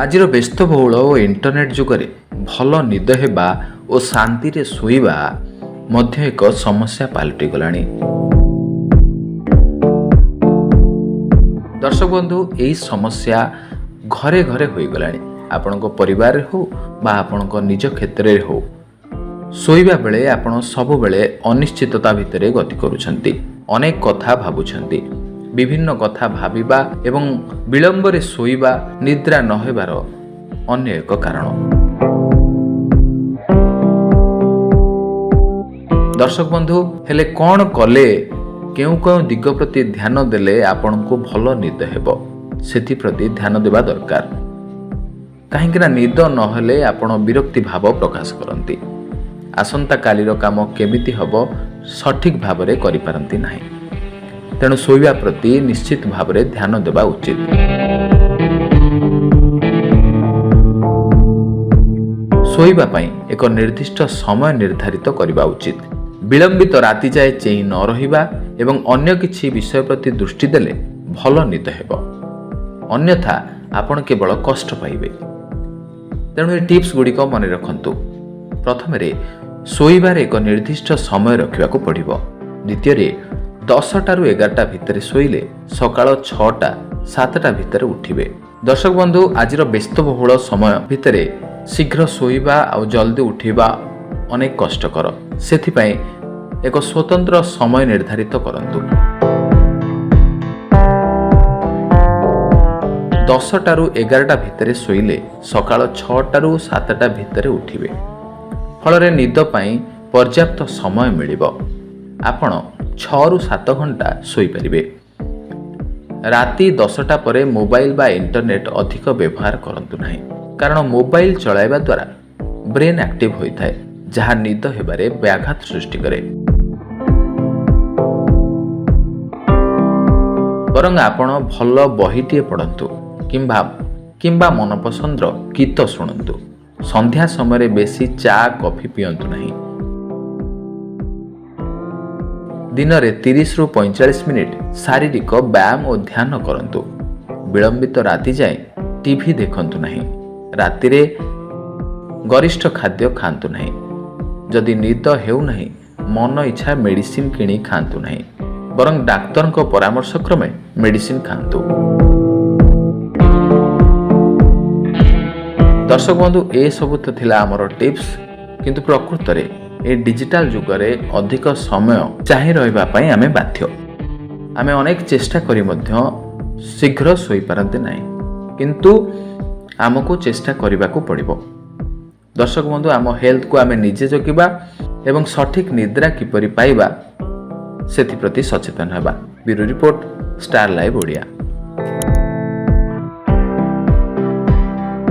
ଆଜିର ବ୍ୟସ୍ତବହୁଳ ଓ ଇଣ୍ଟରନେଟ୍ ଯୁଗରେ ଭଲ ନିଦ ହେବା ଓ ଶାନ୍ତିରେ ଶୋଇବା ମଧ୍ୟ ଏକ ସମସ୍ୟା ପାଲଟିଗଲାଣି। ଦର୍ଶକ ବନ୍ଧୁ, ଏହି ସମସ୍ୟା ଘରେ ଘରେ ହୋଇଗଲାଣି। ଆପଣଙ୍କ ପରିବାରରେ ହେଉ ବା ଆପଣଙ୍କ ନିଜ କ୍ଷେତ୍ରରେ ହେଉ, ଶୋଇବା ବେଳେ ଆପଣ ସବୁବେଳେ ଅନିଶ୍ଚିତତା ଭିତରେ ଗତି କରୁଛନ୍ତି। ଅନେକ କଥା ଭାବୁଛନ୍ତି। ବିଭିନ୍ନ କଥା ଭାବିବା ଏବଂ ବିଳମ୍ବରେ ଶୋଇବା ନିଦ୍ରା ନ ହେବାର ଅନ୍ୟ ଏକ କାରଣ। ଦର୍ଶକ ବନ୍ଧୁ, ହେଲେ କ'ଣ କଲେ, କେଉଁ କେଉଁ ଦିଗ ପ୍ରତି ଧ୍ୟାନ ଦେଲେ ଆପଣଙ୍କୁ ଭଲ ନିଦ ହେବ, ସେଥିପ୍ରତି ଧ୍ୟାନ ଦେବା ଦରକାର। କାହିଁକିନା ନିଦ ନହେଲେ ଆପଣ ବିରକ୍ତି ଭାବ ପ୍ରକାଶ କରନ୍ତି। ଆସନ୍ତାକାଲିର କାମ କେମିତି ହେବ ସଠିକ୍ ଭାବରେ କରିପାରନ୍ତି ନାହିଁ। ତେଣୁ ଶୋଇବା ପ୍ରତି ନିଶ୍ଚିତ ଭାବରେ ଧ୍ୟାନ ଦେବା ଉଚିତ। ଶୋଇବା ପାଇଁ ଏକ ନିର୍ଦ୍ଦିଷ୍ଟ ସମୟ ନିର୍ଦ୍ଧାରିତ କରିବା ଉଚିତ। ବିଳମ୍ବିତ ରାତି ଯାଏ ଚେଇଁ ନ ରହିବା ଏବଂ ଅନ୍ୟ କିଛି ବିଷୟ ପ୍ରତି ଦୃଷ୍ଟି ଦେଲେ ଭଲ ନିଦ ହେବ। ଅନ୍ୟଥା ଆପଣ କେବଳ କଷ୍ଟ ପାଇବେ। ତେଣୁ ଏ ଟିପ୍ସ ଗୁଡ଼ିକ ମନେ ରଖନ୍ତୁ। ପ୍ରଥମରେ, ଶୋଇବାରେ ଏକ ନିର୍ଦ୍ଦିଷ୍ଟ ସମୟ ରଖିବାକୁ ପଡ଼ିବ। ଦ୍ୱିତୀୟରେ, 10ଟାରୁ 11ଟା ଭିତରେ ଶୋଇଲେ ସକାଳ 6ଟା 7ଟା ଭିତରେ ଉଠିବେ। ଦର୍ଶକ ବନ୍ଧୁ, ଆଜିର ବ୍ୟସ୍ତବହୁଳ ସମୟ ଭିତରେ ଶୀଘ୍ର ଶୋଇବା ଆଉ ଜଲ୍ଦି ଉଠିବା ଅନେକ କଷ୍ଟକର। ସେଥିପାଇଁ ଏକ ସ୍ୱତନ୍ତ୍ର ସମୟ ନିର୍ଦ୍ଧାରିତ କରନ୍ତୁ। 10ଟାରୁ 11ଟା ଭିତରେ ଶୋଇଲେ ସକାଳ 6ଟାରୁ 7ଟା ଭିତରେ ଉଠିବେ। ଫଳରେ ନିଦ ପାଇଁ ପର୍ଯ୍ୟାପ୍ତ ସମୟ ମିଳିବ। ଆପଣ 6ରୁ 7 ଘଣ୍ଟା ଶୋଇପାରିବେ। ରାତି 10ଟା ପରେ ମୋବାଇଲ ବା ଇଣ୍ଟରନେଟ୍ ଅଧିକ ବ୍ୟବହାର କରନ୍ତୁ ନାହିଁ। କାରଣ ମୋବାଇଲ ଚଳାଇବା ଦ୍ୱାରା ବ୍ରେନ୍ ଆକ୍ଟିଭ୍ ହୋଇଥାଏ, ଯାହା ନିଦ ହେବାରେ ବ୍ୟାଘାତ ସୃଷ୍ଟି କରେ। ବରଂ ଆପଣ ଭଲ ବହିଟିଏ ପଢ଼ନ୍ତୁ କିମ୍ବା ମନପସନ୍ଦର ଗୀତ ଶୁଣନ୍ତୁ। ସନ୍ଧ୍ୟା ସମୟରେ ବେଶୀ ଚା କଫି ପିଅନ୍ତୁ ନାହିଁ। ଦିନରେ 30ରୁ 45 ମିନିଟ୍ ଶାରୀରିକ ବ୍ୟାୟାମ ଓ ଧ୍ୟାନ କରନ୍ତୁ। ବିଳମ୍ବିତ ରାତି ଯାଏଁ ଟିଭି ଦେଖନ୍ତୁ ନାହିଁ। ରାତିରେ ଗରିଷ୍ଠ ଖାଦ୍ୟ ଖାଆନ୍ତୁ ନାହିଁ। ଯଦି ନିଦ ହେଉନାହିଁ, ମନ ଇଚ୍ଛା ମେଡ଼ିସିନ କିଣି ଖାଆନ୍ତୁ ନାହିଁ। ବରଂ ଡାକ୍ତରଙ୍କ ପରାମର୍ଶ କ୍ରମେ ମେଡ଼ିସିନ ଖାଆନ୍ତୁ। ଦର୍ଶକ ବନ୍ଧୁ, ଏସବୁ ତ ଥିଲା ଆମର ଟିପ୍ସ। କିନ୍ତୁ ପ୍ରକୃତରେ ଏ ଡିଜିଟାଲ ଯୁଗରେ ଅଧିକ ସମୟ ଚାହିଁ ରହିବା ପାଇଁ ଆମେ ବାଧ୍ୟ। ଆମେ ଅନେକ ଚେଷ୍ଟା କରି ମଧ୍ୟ ଶୀଘ୍ର ଶୋଇପାରନ୍ତି ନାହିଁ। କିନ୍ତୁ ଆମକୁ ଚେଷ୍ଟା କରିବାକୁ ପଡ଼ିବ। ଦର୍ଶକ ବନ୍ଧୁ, ଆମ ହେଲ୍ଥକୁ ଆମେ ନିଜେ ଜଗିବା ଏବଂ ସଠିକ୍ ନିଦ୍ରା କିପରି ପାଇବା ସେଥିପ୍ରତି ସଚେତନ ହେବା। Bureau report, star live Odia.